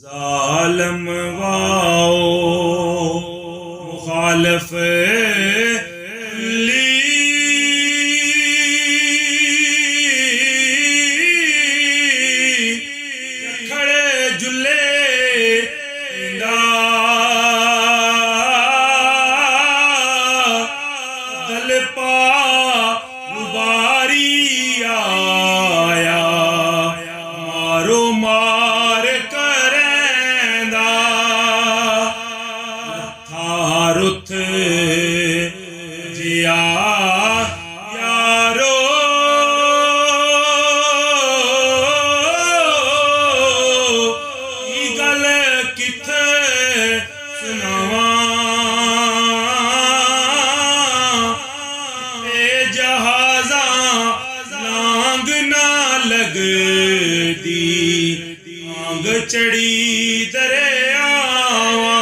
ਜ਼ਾਲਮ wow ਮੁਖਾਲਫ ਲੀ ਖੜੇ ਜੁੱਲੇ ਦਾ ਦਲ ਪਾ ਮੁਬਾਰੀ ਆਇਆ ਮਾਰੋ ਮਾਰ ਕਰੈਂਦਾ ਲੱਥਾ ਰੁੱਥ ਜਿਆ ਯਾਰੋ ਇਹ ਗੱਲ ਕਿੱਥੇ ਸੁਣਾਵਾਂ ਇਹ ਜਹਾਜ਼ਾਂ ਲਾਂਗ ਨਾ ਲੱਗਦੀ ਆਂਗ ਚੜੀ ਦਰਿਆਵਾਂ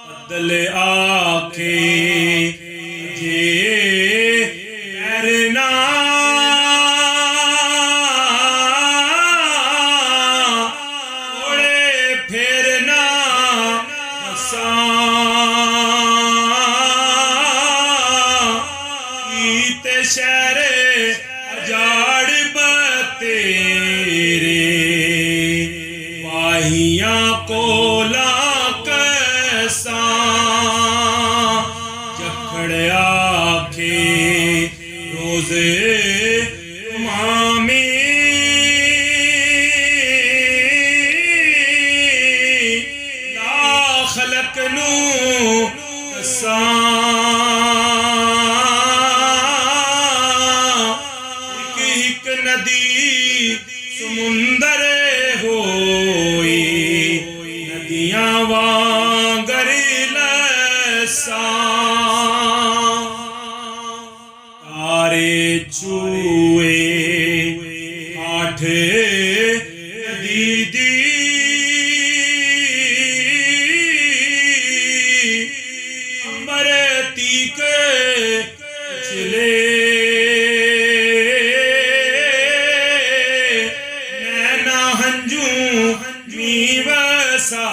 ਬਦਲ ਆਖੇ ਜੇ ਐਰਨਾ ਓੜੇ ਫੇਰਨਾ ਮਸਾਂ ਕੀਤੇ ਸ਼ਹਿਰੇ ਅਜਾੜ ਬਤੇਰੇ ਵਾਹੀਆਂ ਕੋਲਾਂ ਕਸਾਂ ਜਖੜ ਆਖੇ ਰੋਜ਼ੇ ਮਾਮੀ ਲਾ ਖਲਕ ਨੂੰ ਕਸਾਂ ਇੱਕ ਨਦੀ ਸਮੁੰਦਰ ਹੋਈ ਨਦੀਆਂ ਵਾਂਗਰ ਲਸਾਂ ਤਾਰੇ ਛੂਏ ਆਠ ਨਦੀ ਦੀ ਅੰਬਰ ਤੀਕ ਚਲੇ ਹੰਝੂ ਮੀ ਵਸਾ